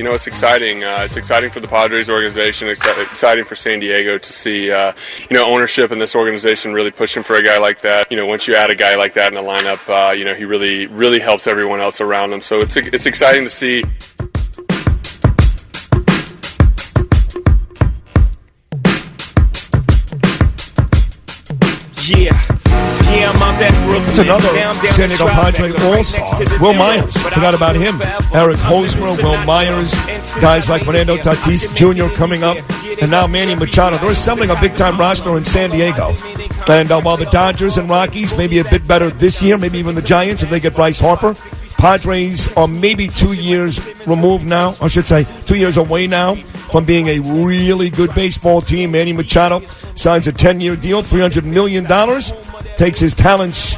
it's exciting. It's exciting for the Padres organization. It's exciting for San Diego to see, ownership in this organization really pushing for a guy like that. Once you add a guy like that in the lineup, he really, really helps everyone else around him. So it's exciting to see. It's another San Diego Padre all-star, Will Myers. Forgot about him. Eric Hosmer, Will Myers, guys like Fernando Tatis Jr. coming up, and now Manny Machado. They're assembling a big-time roster in San Diego. And while the Dodgers and Rockies may be a bit better this year, maybe even the Giants if they get Bryce Harper, Padres are maybe 2 years removed now, I should say 2 years away now from being a really good baseball team. Manny Machado signs a 10-year deal, $300 million, takes his talents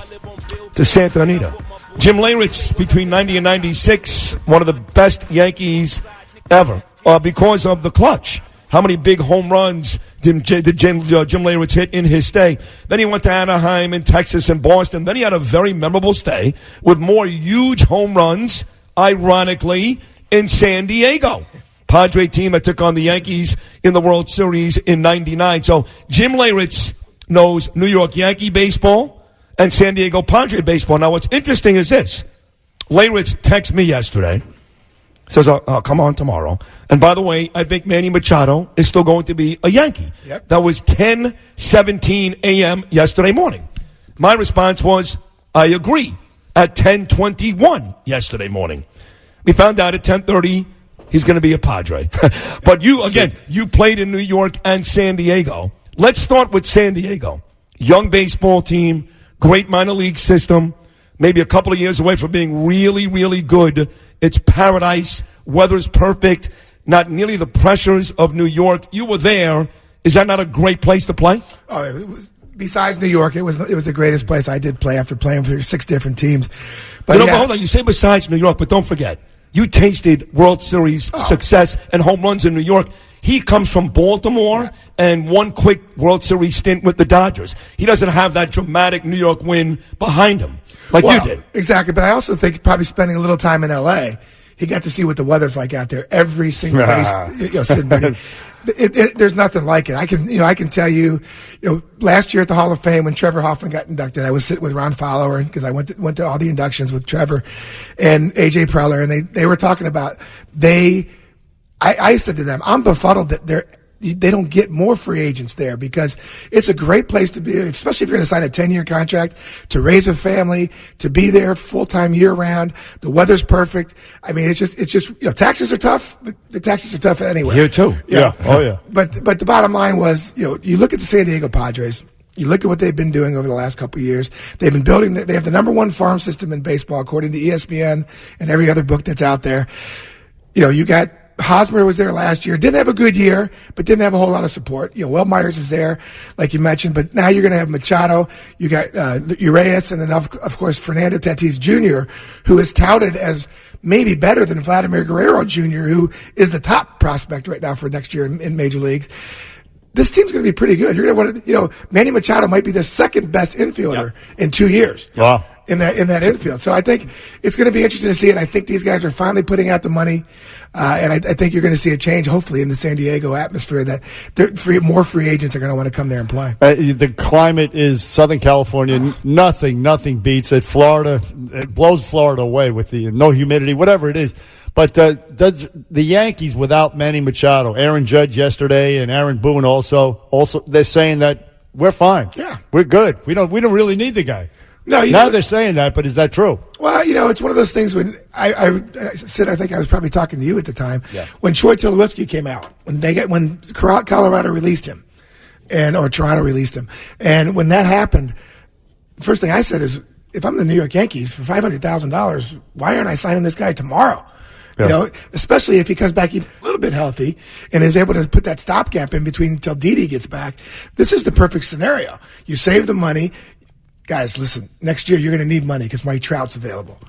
to Santa Anita. Jim Leyritz, between 90 and 96, one of the best Yankees ever because of the clutch. How many big home runs did Jim Leyritz hit in his stay? Then he went to Anaheim and Texas and Boston. Then he had a very memorable stay with more huge home runs, ironically, in San Diego. Padre team that took on the Yankees in the World Series in 99. So Jim Leyritz knows New York Yankee baseball and San Diego Padre baseball. Now what's interesting is this. Leyritz texted me yesterday. Says, I'll come on tomorrow. And by the way, I think Manny Machado is still going to be a Yankee. Yep. That was 10:17 a.m. yesterday morning. My response was, I agree, at 10:21 yesterday morning. We found out at 10:30 he's going to be a Padre. But you played in New York and San Diego. Let's start with San Diego. Young baseball team, great minor league system, maybe a couple of years away from being really, really good. It's paradise. Weather's perfect. Not nearly the pressures of New York. You were there. Is that not a great place to play? Oh, it was, besides New York, it was the greatest place I did play after playing for 6 different teams. But but hold on. You say besides New York, but don't forget, you tasted World Series success and home runs in New York. He comes from Baltimore and one quick World Series stint with the Dodgers. He doesn't have that dramatic New York win behind him like you did. Exactly, but I also think probably spending a little time in L.A., he got to see what the weather's like out there every single day. There's nothing like it. I can tell you, last year at the Hall of Fame when Trevor Hoffman got inducted, I was sitting with Ron Fowler because I went to all the inductions with Trevor and AJ Preller, and they were talking about I said to them, I'm befuddled that they don't get more free agents there because it's a great place to be, especially if you're going to sign a 10-year contract, to raise a family, to be there full-time year-round. The weather's perfect. I mean, it's just taxes are tough. The taxes are tough anyway. Here too. Yeah. Oh yeah. But the bottom line was, you look at the San Diego Padres. You look at what they've been doing over the last couple of years. They've been building. They have the number one farm system in baseball, according to ESPN and every other book that's out there. You got Hosmer was there last year. Didn't have a good year, but didn't have a whole lot of support. Will Myers is there, like you mentioned. But now you're going to have Machado. You got Urias, and then, of course, Fernando Tatis Jr., who is touted as maybe better than Vladimir Guerrero Jr., who is the top prospect right now for next year in Major Leagues. This team's going to be pretty good. You're going to want to, Manny Machado might be the second best infielder in 2 years. Wow. In that infield. So I think it's going to be interesting to see it. I think these guys are finally putting out the money. And I think you're going to see a change, hopefully, in the San Diego atmosphere that more free agents are going to want to come there and play. The climate is Southern California. Nothing beats it. Florida, it blows Florida away with the no humidity, whatever it is. But does the Yankees, without Manny Machado, Aaron Judge yesterday, and Aaron Boone also they're saying that we're fine. Yeah, we're good. We don't really need the guy. No, now they're saysaying that, but is that true? Well, it's one of those things when I said, I think I was probably talking to you at the time, yeah. When Troy Tulowitzki came out, when Colorado released him, or Toronto released him, and when that happened, the first thing I said is, if I'm the New York Yankees for $500,000, why aren't I signing this guy tomorrow? Yeah. Especially if he comes back even a little bit healthy and is able to put that stopgap in between until Didi gets back. This is the perfect scenario. You save the money. Guys, listen, next year you're going to need money because Mike Trout's available.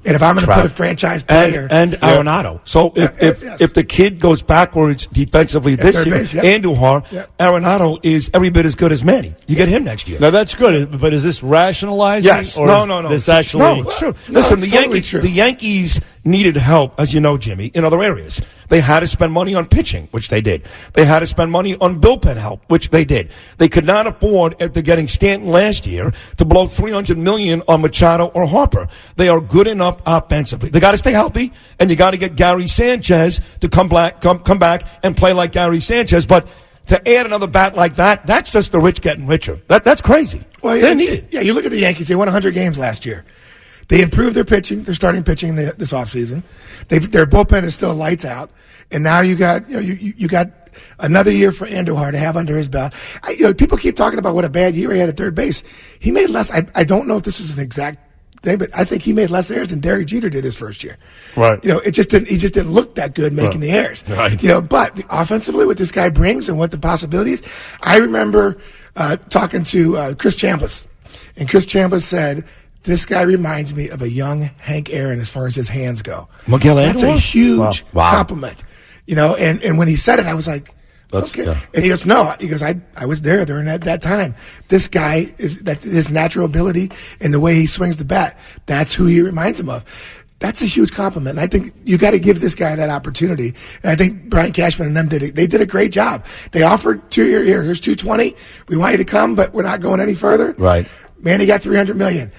And if I'm going to put a franchise player... And Arenado. So if the kid goes backwards defensively this year, Andujar, Arenado is every bit as good as Manny. You get him next year. Now, that's good, but is this rationalizing? Yes. Or no. This actually... No, it's true. Listen, the Yankees needed help, as you know, Jimmy, in other areas. They had to spend money on pitching, which they did. They had to spend money on bullpen help, which they did. They could not afford, after getting Stanton last year, to blow $300 million on Machado or Harper. They are good enough offensively. They got to stay healthy, and you got to get Gary Sanchez to come back and play like Gary Sanchez. But to add another bat like that, that's just the rich getting richer. That's crazy. Well, they need it. Yeah, you look at the Yankees. They won 100 games last year. They improved their pitching. They're starting pitching this offseason. Their bullpen is still lights out. And now you got you got another year for Andujar to have under his belt. People keep talking about what a bad year he had at third base. He made less. I don't know if this is an exact thing, but I think he made less errors than Derek Jeter did his first year. Right. He just didn't look that good making the errors. Right. But offensively, what this guy brings and what the possibilities. I remember talking to Chris Chambliss, and Chris Chambliss said, "This guy reminds me of a young Hank Aaron as far as his hands go." Miguel That's a Andujar? huge Wow. compliment. And when he said it, I was like, okay. Yeah. And he goes, no. He goes, I was there during that time. This guy his natural ability and the way he swings the bat, that's who he reminds him of. That's a huge compliment. And I think you got to give this guy that opportunity. And I think Brian Cashman and them did a great job. They offered here's $220. We want you to come, but we're not going any further. Right. Man, he got $300 million.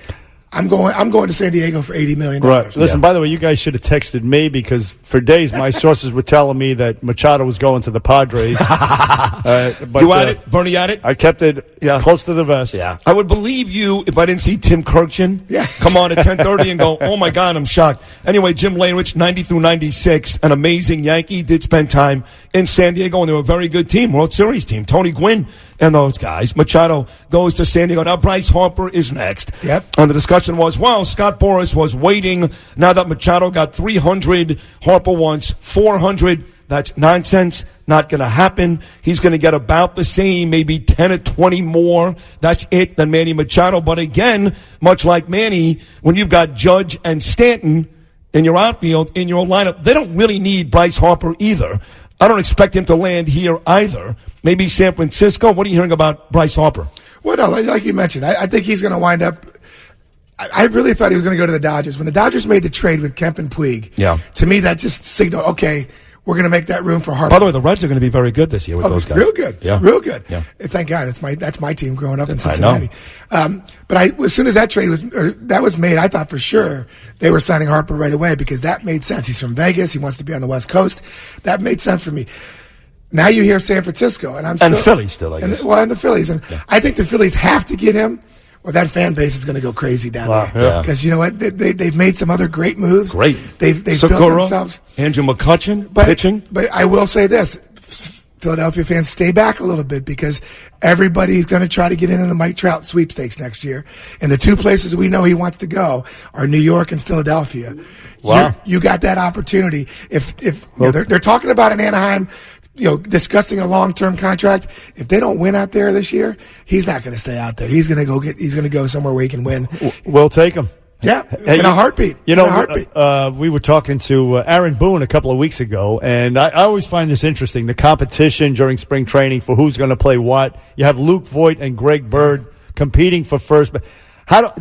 I'm going to San Diego for $80 million. Right. Listen, by the way, you guys should have texted me because for days my sources were telling me that Machado was going to the Padres. But, You had it? Bernie had it? I kept it close to the vest. Yeah. I would believe you if I didn't see Tim Kirchin come on at 10:30 and go, oh, my God, I'm shocked. Anyway, Jim Leyritz, 90 through 96, an amazing Yankee, did spend time in San Diego, and they were a very good team, World Series team. Tony Gwynn and those guys. Machado goes to San Diego. Now Bryce Harper is next. Yep. And the discussion was, well, Scott Boras was waiting. Now that Machado got 300, Harper wants 400. That's nonsense. Not going to happen. He's going to get about the same, maybe 10 or 20 more. That's it than Manny Machado. But again, much like Manny, when you've got Judge and Stanton in your outfield, in your lineup, they don't really need Bryce Harper either. I don't expect him to land here either. Maybe San Francisco. What are you hearing about Bryce Harper? Well, no, like you mentioned, I think he's going to wind up. I really thought he was going to go to the Dodgers. When the Dodgers made the trade with Kemp and Puig, to me that just signaled, okay, we're going to make that room for Harper. By the way, the Reds are going to be very good this year with those guys. Real good. Yeah. Real good. Yeah. Thank God. That's my team growing up in I know. Cincinnati. But as soon as that trade was made, I thought for sure they were signing Harper right away because that made sense. He's from Vegas. He wants to be on the West Coast. That made sense for me. Now you hear San Francisco, and Philly still, I guess. And the Phillies, and I think the Phillies have to get him. Well, that fan base is going to go crazy down there because you know what? They've made some other great moves. Great. They've built themselves. Andrew McCutchen pitching. But I will say this: Philadelphia fans, stay back a little bit because everybody's going to try to get into the Mike Trout sweepstakes next year, and the two places we know he wants to go are New York and Philadelphia. Wow. You got that opportunity. If they're talking about in Anaheim, discussing a long-term contract. If they don't win out there this year, he's not going to stay out there. He's going to go somewhere where he can win. We'll take him. Yeah, in a heartbeat. We were talking to Aaron Boone a couple of weeks ago, and I always find this interesting, the competition during spring training for who's going to play what. You have Luke Voigt and Greg Bird competing for first.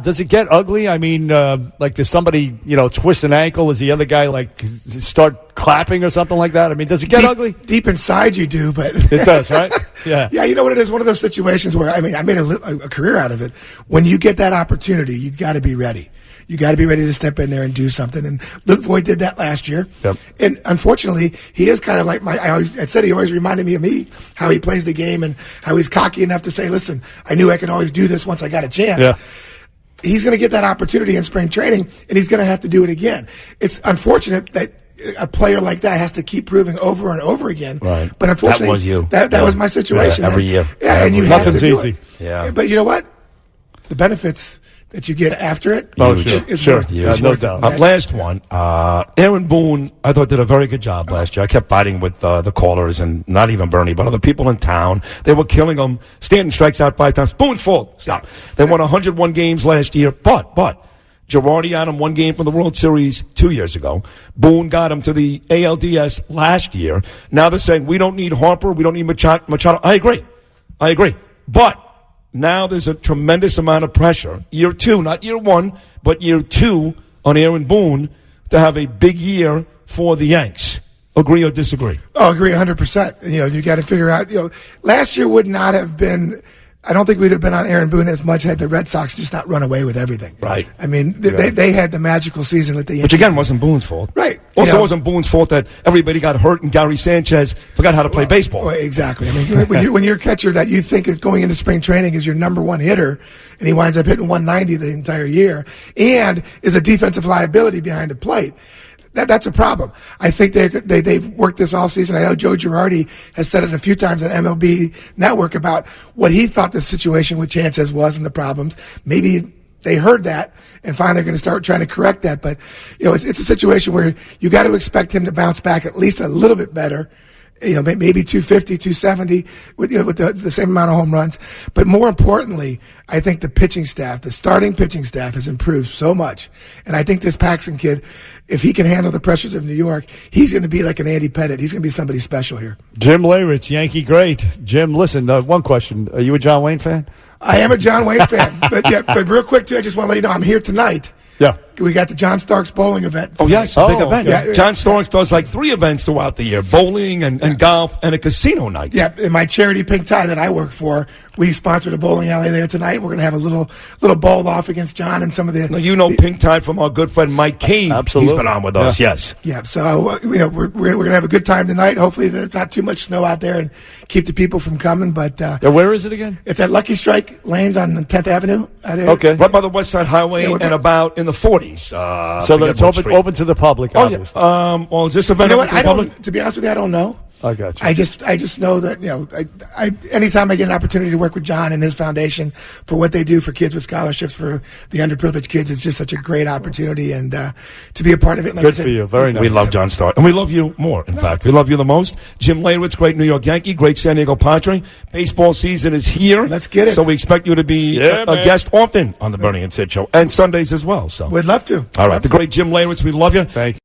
Does it get ugly? I mean, does somebody, twist an ankle? Does the other guy, start clapping or something like that? I mean, does it get ugly? Deep inside you do, but... It does, right? Yeah. Yeah, you know what it is? One of those situations where, I made a career out of it. When you get that opportunity, you got to be ready. You got to be ready to step in there and do something. And Luke Voigt did that last year. Yep. And unfortunately, he is kind of like I said he always reminded me of me, how he plays the game and how he's cocky enough to say, listen, I knew I could always do this once I got a chance. Yeah. He's going to get that opportunity in spring training, and he's going to have to do it again. It's unfortunate that a player like that has to keep proving over and over again. Right. But unfortunately, that was you. That was my situation. Every year. Yeah, and you have to do easy. it. Yeah. But you know what? The benefits that you get after it is worth it. No doubt. Last one. Aaron Boone, I thought, did a very good job last year. I kept fighting with the callers, and not even Bernie, but other people in town. They were killing him. Stanton strikes out 5 times. Boone's fault. Stop. They won 101 games last year, but Girardi had him 1 game from the World Series 2 years ago. Boone got him to the ALDS last year. Now they're saying, we don't need Harper, we don't need Machado. I agree. But now there's a tremendous amount of pressure. Year 2, not year 1, but year 2 on Aaron Boone to have a big year for the Yanks. Agree or disagree? Oh, agree 100%. You got to figure out, last year would not have been, I don't think we'd have been on Aaron Boone as much had the Red Sox just not run away with everything. Right. I mean, they had the magical season that the Yankees. Which again wasn't Boone's fault. Right. Also, it wasn't Boone's fault that everybody got hurt and Gary Sanchez forgot how to play baseball. Well, exactly. I mean, when you're a catcher that you think is going into spring training is your number one hitter, and he winds up hitting 190 the entire year, and is a defensive liability behind the plate. That's a problem. I think they've worked this all season. I know Joe Girardi has said it a few times on MLB Network about what he thought the situation with Sanchez was and the problems. Maybe they heard that and finally they're going to start trying to correct that. But it's a situation where you got to expect him to bounce back at least a little bit better. Maybe 250, 270 with the same amount of home runs. But more importantly, I think the pitching staff, the starting pitching staff has improved so much. And I think this Paxton kid, if he can handle the pressures of New York, he's going to be like an Andy Pettitte. He's going to be somebody special here. Jim Leyritz, Yankee great. Jim, listen, one question. Are you a John Wayne fan? I am a John Wayne fan. But real quick, too, I just want to let you know I'm here tonight. Yeah. We got the John Starks bowling event. Oh, yes, a big event. Okay. Yeah. John Starks does like 3 events throughout the year, bowling and golf and a casino night. Yeah, in my charity Pink Tie that I work for, we sponsored a bowling alley there tonight. We're going to have a little bowl off against John and some of the... Now, Pink Tide from our good friend Mike Cave. Absolutely. He's been on with us, yes. Yeah, so, we're going to have a good time tonight. Hopefully there's not too much snow out there and keep the people from coming, but... where is it again? It's at Lucky Strike Lanes on 10th Avenue. Okay. Right by the West Side Highway and about in the 40s. So that it's open to the public, obviously. Well, is this event open to the public? To be honest with you, I don't know. I got you. I just know that I anytime I get an opportunity to work with John and his foundation for what they do for kids with scholarships for the underprivileged kids, it's just such a great opportunity and to be a part of it. Like Good I said, for you. Very nice. We love John Stark, and we love you more. In fact, we love you the most. Jim Leyritz, great New York Yankee, great San Diego Padre. Baseball season is here. Let's get it. So we expect you to be a guest often on the Bernie and Sid show, and Sundays as well. So we'd love to. All right, the great Jim Leyritz, we love you. Thank you.